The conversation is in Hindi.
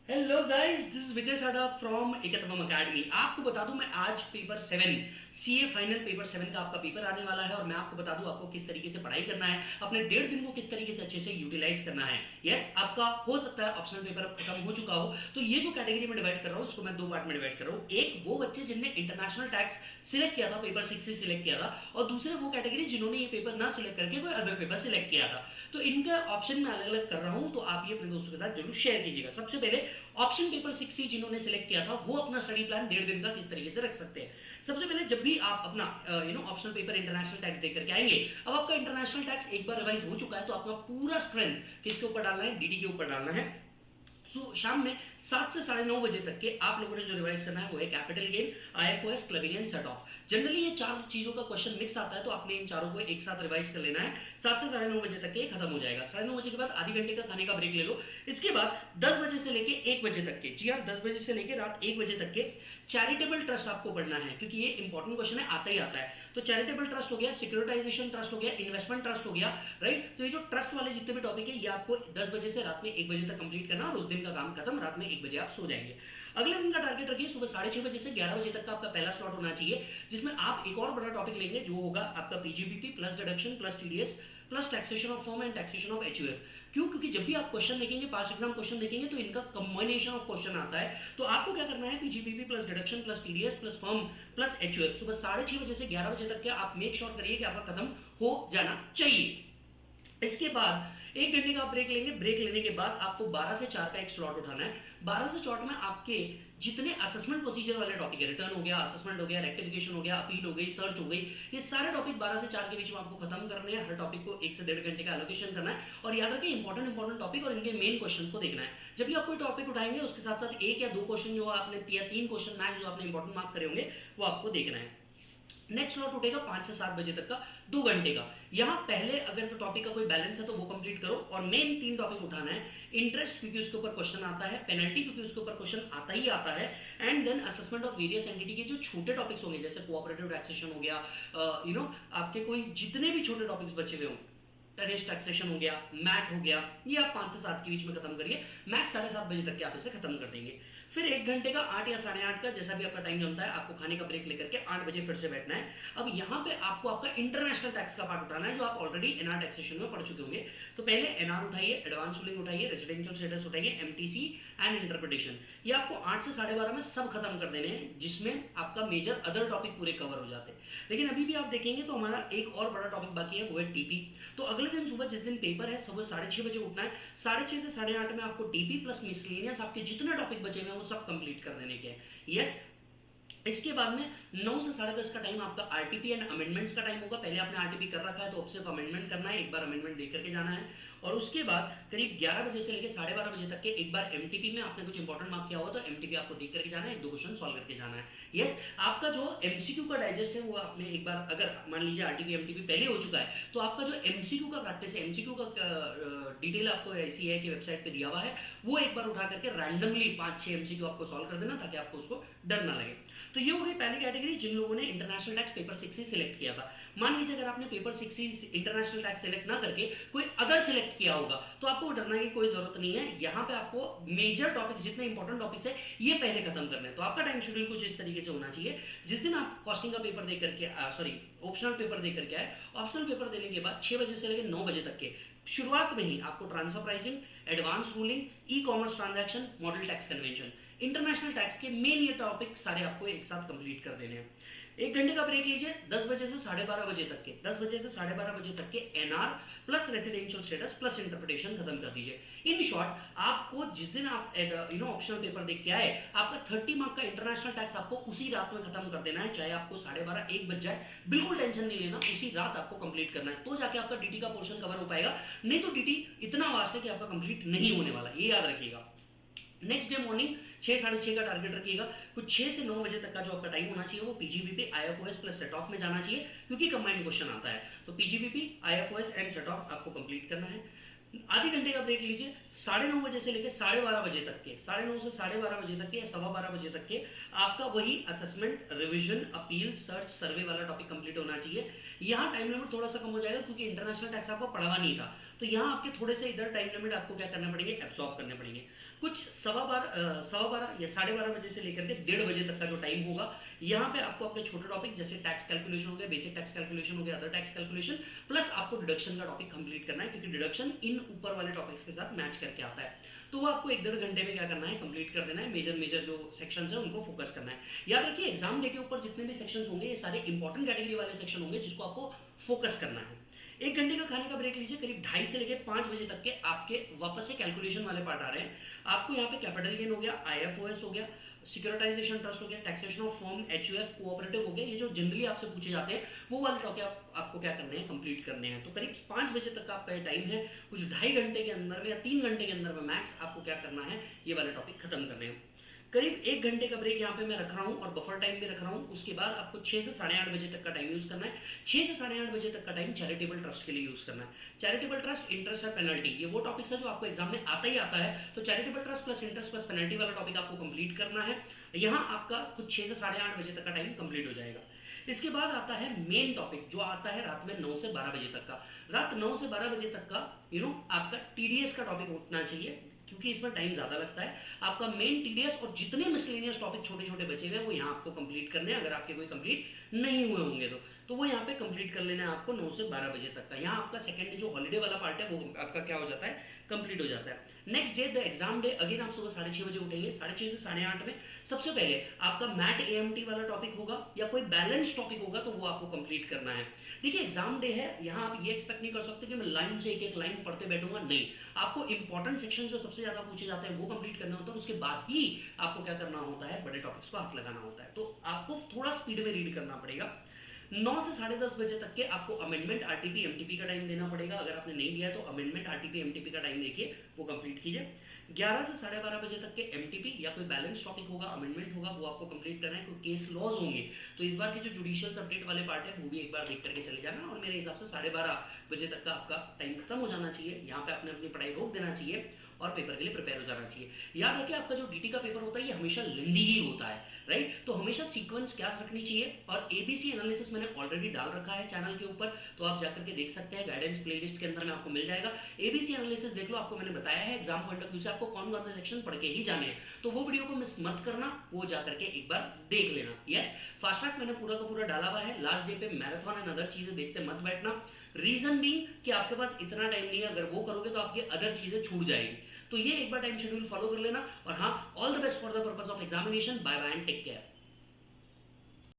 हेलो गाइस, दिस इज विजय साडा फ्रॉम एकतमम अकेडमी। आपको बता दूं, मैं आज पेपर 7 सीए फाइनल पेपर 7 का आपका पेपर आने वाला है और मैं आपको बता दूं आपको किस तरीके से पढ़ाई करना है, अपने 1.5 दिन को किस तरीके से अच्छे से यूटिलाइज करना है। यस, आपका हो सकता है ऑप्शनल पेपर अब खत्म हो चुका हो, तो ये जो कैटेगरी में डिवाइड कर रहा हूँ उसको मैं दो पार्ट में डिवाइड कर रहा हूँ। एक वो बच्चे जिनने इंटरनेशनल टैक्स सिलेक्ट किया था, पेपर 6 से सिलेक्ट किया था, और दूसरे वो कैटेगरी जिन्होंने ये पेपर ना सिलेक्ट करके कोई अदर पेपर सिलेक्ट किया था। तो इनका ऑप्शन मैं अलग अलग कर रहा हूँ, तो आप ये अपने दोस्तों के साथ जरूर शेयर कीजिएगा। सबसे पहले ऑप्शन पेपर 6 सी जिन्होंने सिलेक्ट किया था वो अपना स्टडी प्लान 1.5 दिन का किस तरीके से रख सकते हैं। सबसे पहले जब भी आप अपना ऑप्शनल पेपर इंटरनेशनल टैक्स देकर के आएंगे, अब आपका इंटरनेशनल टैक्स एक बार रिवाइज हो चुका है, तो आपका पूरा स्ट्रेंथ किसके ऊपर डालना है, डीडी के ऊपर डालना है। शाम में 7 से 9:30 बजे तक के आप लोगों ने जो रिवाइज करना है वो है capital gain, IFOS, clubbing and set of. Generally ये चार चीजों का क्वेश्चन मिक्स आता है, तो आपने इन चारों को एक साथ रिवाइज कर लेना है। 7 से 9:30 बजे तक के खत्म हो जाएगा। 9:30 बजे के बाद आधी घंटे का खाने का ब्रेक ले लो। इसके बाद 10 बजे से लेके 1 बजे तक के, जी हाँ, 10 बजे से लेके रात 1 बजे तक के चैरिटेबल ट्रस्ट आपको पढ़ना है, क्योंकि ये इंपॉर्टेंट क्वेश्चन है, आता ही आता है। तो चैरिटेबल ट्रस्ट हो गया, सिक्योरिटाइजेशन ट्रस्ट हो गया, इन्वेस्टमेंट ट्रस्ट हो गया, राइट। तो ये जो ट्रस्ट वाले जितने भी टॉपिक है ये आपको 10 बजे से रात में 1 बजे तक कंप्लीट करना, और उस दिन का काम खत्म, रात में 1 बजे आप सो जाएंगे। अगले दिन का टारगेट रखिए सुबह 6:30 बजे से 11 बजे तक का आपका पहला स्लॉट होना चाहिए, जिसमें आप एक और बड़ा टॉपिक लेंगे जो होगा आपका PGBP plus deduction plus TDS plus taxation of firm and taxation of HUF. क्यों? क्योंकि जब भी आप क्वेश्चन देखेंगे, पास एग्जाम क्वेश्चन देखेंगे, तो इनका कॉम्बिनेशन ऑफ क्वेश्चन आता है। तो आपको क्या करना है, PGBP plus deduction plus TDS plus firm plus HUF सुबह 6:30 बजे से 11 बजे तक के आप मेक श्योर करिए कि आपका खत्म हो जाना चाहिए। इसके बाद 1 घंटे का ब्रेक लेंगे। ब्रेक लेने के बाद आपको 12 से 4 का एक स्लॉट उठाना है। 12 से 4 में आपके जितने असेसमेंट प्रोसीजर वाले टॉपिक है, रिटर्न हो गया, असेसमेंट हो गया, रेक्टिफिकेशन हो गया, अपील हो गई, सर्च हो गई, ये सारे टॉपिक 12 से 4 के बीच में आपको खत्म करने हैं। हर टॉपिक को 1 से 1.5 घंटे का एलोकेशन करना है, और याद रखें इंपॉर्टेंट टॉपिक और इनके मेन क्वेश्चन को देखना है। जब भी आप कोई टॉपिक उठाएंगे उसके साथ साथ 1 या 2 क्वेश्चन जो आपने, या 3 क्वेश्चन मैक्स जो आपने इंपॉर्टेंट मार्क करे होंगे वो आपको देखना है। नेक्स्ट स्लॉट उठेगा 5 से 7 बजे तक का, 2 घंटे का। यहां पहले अगर टॉपिक का कोई बैलेंस है तो वो कंप्लीट करो, और मेन 3 टॉपिक उठाना है। इंटरेस्ट, क्योंकि उसके ऊपर क्वेश्चन आता है, पेनल्टी, क्योंकि उसके ऊपर क्वेश्चन आता ही आता है, and then assessment of various entity के जो छोटे टॉपिक्स होंगे, जैसे कोऑपरेटिव टैक्सेशन हो गया, आपके कोई जितने भी छोटे टॉपिक्स बचे हुए हों, टेरिस टैक्सेशन हो गया, मैट हो गया, ये आप 5 से 7 के बीच में खत्म करिए। मैक्स 7:30 बजे तक के आप इसे खत्म कर देंगे। फिर 1 घंटे का 8 या 8:30 का, जैसा भी आपका टाइम जमता है, आपको खाने का ब्रेक लेकर के 8 बजे फिर से बैठना है। अब यहाँ पे आपको आपका इंटरनेशनल टैक्स का पार्ट उठाना है, जो आप ऑलरेडी एनआर टैक्सेशन में पढ़ चुके होंगे। तो पहले एनआर उठाइए, एडवांस रूलिंग उठाइए, रेजिडेंशियल स्टेटस उठाइए, एमटीसी एंड इंटरप्रिटेशन। ये आपको 8 से 12:30 में सब खत्म कर देने हैं, जिसमें आपका मेजर अदर टॉपिक पूरे कवर हो जाते हैं। लेकिन अभी भी आप देखेंगे तो हमारा एक और बड़ा टॉपिक बाकी है, वो है टीपी। तो अगले दिन सुबह, जिस दिन पेपर है, सुबह 6:30 बजे उठना है। 6:30 से 8:30 में आपको टीपी प्लस मिसलेनियस आपके जितने टॉपिक बचे हुए हैं वो सब कंप्लीट कर देने के हैं। यस, इसके बाद में 9 से 10:30 का टाइम आपका आरटीपी एंड अमेंडमेंट्स का टाइम होगा। पहले आपने आरटीपी कर रखा है तो अब सिर्फ अमेंडमेंट करना है, एक बार अमेंडमेंट दे करके जाना है। और उसके बाद करीब 11 बजे से लेकर 12:30 बजे तक के एक बार एमटीपी में आपने कुछ इंपॉर्टेंट मार्क किया होगा तो एमटीपी आपको देख करके जाना है, 1-2 क्वेश्चन सॉल्व करके जाना है। यस, आपका जो एमसीक्यू का डाइजेस्ट है वो आपने एक बार, अगर मान लीजिए आरटीपी एमटीपी पहले हो चुका है, तो आपका जो एमसीक्यू का प्रैक्टिस है, एमसीक्यू का डिटेल आपको ऐसी है कि वेबसाइट पे दिया हुआ है, वो एक बार उठा करके रैंडमली 5-6 एमसीक्यू आपको सॉल्व कर देना, ताकि आपको उसको डर ना लगे। तो ये हो गई पहली कैटेगरी, जिन लोगों ने इंटरनेशनल टैक्स पेपर 6 से सिलेक्ट किया था। मान लीजिए अगर आपने पेपर 6 से इंटरनेशनल टैक्स सिलेक्ट ना करके कोई अदर सिलेक्ट किया होगा, तो आपको डरने की कोई जरूरत नहीं है। यहाँ पे आपको मेजर टॉपिक्स, जितने इंपॉर्टेंट टॉपिक्स है, ये पहले खत्म करने हैं। तो आपका टाइम शेड्यूल कुछ इस तरीके से होना चाहिए। जिस दिन आप कॉस्टिंग का पेपर देकर के, ऑप्शनल पेपर देकर के आए, ऑप्शनल पेपर देने के बाद 6 बजे से लेकर 9 बजे तक के शुरुआत में ही आपको transfer pricing, advance ruling, e commerce transaction, model tax convention, international tax के मेन ये टॉपिक सारे आपको एक साथ कंप्लीट कर देने हैं। 1 घंटे का ब्रेक लीजिए। 10 बजे से 12:30 बजे तक के, 10 बजे से 12:30 बजे तक के NR plus residential status plus interpretation खत्म कर दीजिए। इन शॉर्ट, आपको जिस दिन आप ऑप्शनल पेपर देख के आए, आपका 30 मार्क का इंटरनेशनल टैक्स आपको उसी रात में खत्म कर देना है, चाहे आपको 12:30-1 बज जाए, बिल्कुल टेंशन नहीं लेना, उसी रात आपको कंप्लीट करना है, तो जाके आपका डीटी का पोर्शन कवर हो पाएगा। नहीं तो डीटी इतना वास्ट है कि आपका कंप्लीट नहीं होने वाला, ये याद रखिएगा। नेक्स्ट डे मॉर्निंग 6-6:30 का टारगेट रखिएगा। कुछ 6 से 9 बजे तक का जो आपका टाइम होना चाहिए वो PGBP, IFOS plus set of में जाना चाहिए, क्योंकि कंबाइंड क्वेश्चन आता है। तो PGBP, IFOS and set of आपको कंप्लीट करना है। आधे घंटे का ब्रेक लीजिए। 9:30 बजे से लेकर 12:30 बजे तक के, 9:30 से 12:30 बजे तक के या 12:15 बजे तक के आपका वही असेसमेंट, रिवीजन, अपील, सर्च, सर्वे वाला टॉपिक कंप्लीट होना चाहिए। यहाँ टाइम लिमिट थोड़ा सा कम हो जाएगा, क्योंकि इंटरनेशनल टैक्स आपको पढ़ावा नहीं था, तो यहाँ आपके थोड़े से इधर टाइम लिमिट आपको क्या करने पड़ेंगे, एब्सॉर्ब करने पड़ेंगे। कुछ सवा बारह या 12:30 बजे से लेकर के 1:30 बजे तक का जो टाइम होगा, यहाँ पे आपको आपके छोटे टॉपिक जैसे टैक्स कैलकुलेशन हो गया, बेसिक टैक्स कैलकुलेशन हो गया, अदर टैक्स कैलकुलेशन, प्लस आपको डिडक्शन का टॉपिक कंप्लीट करना है, क्योंकि डिडक्शन इन ऊपर वाले टॉपिक्स के साथ मैच करके आता है। तो वो आपको 1-1.5 घंटे में क्या करना है, कंप्लीट कर देना है। मेजर मेजर जो सेक्शंस है उनको फोकस करना है। याद रखिए एग्जाम डे के ऊपर जितने भी सेक्शंस होंगे ये सारे इंपॉर्टेंट कैटेगरी वाले सेक्शन होंगे जिसको आपको फोकस करना है। 1 घंटे का खाने का ब्रेक लीजिए, करीब 2:30 से लेकर 5 बजे तक के आपके वापस से कैलकुलेशन वाले पार्ट आ रहे हैं। आपको यहाँ पे कैपिटल गेन हो गया, IFOS हो गया, सिक्योरिटाइजेशन ट्रस्ट हो गया, taxation of firm, HUF cooperative हो गया, ये जो जनरली आपसे पूछे जाते हैं वो वाले टॉपिक आपको क्या करने हैं, कंप्लीट करने हैं। तो करीब 5 बजे तक का आपका ये टाइम है। कुछ 2.5 घंटे के अंदर में या 3 घंटे के अंदर में मैक्स आपको क्या करना है, ये वाले टॉपिक खत्म करने हैं। करीब 1 घंटे का ब्रेक यहाँ पे मैं रख रहा हूँ और बफर टाइम भी रख रहा हूँ। उसके बाद आपको 6 से 8:30 बजे तक का टाइम यूज करना है। 6 से 8:30 बजे तक का टाइम चैरिटेबल ट्रस्ट के लिए यूज करना है। चैरिटेबल ट्रस्ट, इंटरेस्ट और पेनल्टी, ये वो टॉपिक्स है जो आपको एग्जाम में आता ही आता है। तो charitable trust plus interest plus penalty वाला टॉपिक आपको कंप्लीट करना है। यहाँ आपका कुछ 6 से 8:30 बजे तक का टाइम कंप्लीट हो जाएगा। इसके बाद आता है मेन टॉपिक जो आता है रात में 9 से 12 बजे तक का। रात 9 से 12 बजे तक का आपका TDS का टॉपिक उठना चाहिए, क्योंकि इसमें टाइम ज्यादा लगता है। आपका मेन TDS और जितने मिसलेनियस टॉपिक छोटे छोटे बचे हुए हैं वो यहाँ आपको कंप्लीट करने हैं। अगर आपके कोई कंप्लीट नहीं हुए होंगे तो वो यहाँ पे कंप्लीट कर लेना है आपको 9 से 12 बजे तक का। यहाँ आपका सेकंड जो हॉलीडे वाला पार्ट है वो आपका क्या हो जाता है, कंप्लीट हो जाता है। Next day the exam day, again आप सुबह 6:30 बजे उठेंगे। 6:30 से 8:30 में सबसे पहले आपका मैट AMT वाला टॉपिक होगा या कोई बैलेंस टॉपिक होगा तो वो आपको कंप्लीट करना है। देखिए एग्जाम डे है, यहाँ आप ये एक्सपेक्ट नहीं कर सकते कि मैं लाइन से एक एक लाइन पढ़ते बैठूंगा, नहीं। आपको इंपॉर्टेंट सेक्शन जो सबसे ज्यादा पूछे जाते हैं वो कंप्लीट करना होता है और उसके बाद ही आपको क्या करना होता है, बड़े टॉपिक्स को हाथ लगाना होता है। तो आपको थोड़ा स्पीड में रीड करना पड़ेगा। 9 से 10:30 बजे तक के आपको अमेंडमेंट RTP MTP का टाइम देना पड़ेगा। अगर आपने नहीं दिया तो अमेंडमेंट RTP MTP का टाइम देखिए, वो कंप्लीट कीजिए। 11 से 12:30 बजे तक के MTP या कोई बैलेंस टॉपिक होगा, अमेंडमेंट होगा, वो आपको कंप्लीट करना है। कोई केस लॉज होंगे तो इस बार के जो जुडिशियल अपडेट वाले पार्ट है वो भी एक बार देख करके चले जाना। और मेरे हिसाब से 12:30 बजे तक का आपका टाइम खत्म हो जाना चाहिए। यहाँ पे आपने अपनी पढ़ाई रोक देना चाहिए और पेपर के लिए प्रिपेयर हो जाना चाहिए। याद रखिए आपका जो DT का पेपर होता है ये हमेशा लेंदी ही होता है, राइट। तो हमेशा सीक्वेंस क्या रखनी चाहिए। और ABC एनालिसिस मैंने ऑलरेडी डाल रखा है चैनल के ऊपर, तो आप जाकर के देख सकते हैं, गाइडेंस प्लेलिस्ट के अंदर में आपको मिल जाएगा। ABC एनालिसिस देख लो, आपको मैंने बताया है एग्जाम पॉइंट ऑफ व्यू से आपको कौन कौन से सेक्शन पढ़ के ही जाने हैं। तो वो वीडियो को मिस मत करना, वो जाकर के एक बार देख लेना। यस, फास्ट ट्रैक मैंने पूरा का पूरा डाला हुआ है। लास्ट डे पे मैराथन एंड अदर चीजें देखते मत बैठना। रीजन भी कि आपके पास इतना टाइम नहीं है, अगर वो करोगे तो आपकी अदर चीजें छूट जाएगी। तो ये एक बार टाइम शेड्यूल फॉलो कर लेना। और हाँ, all the best for the purpose of examination. Bye bye and take care.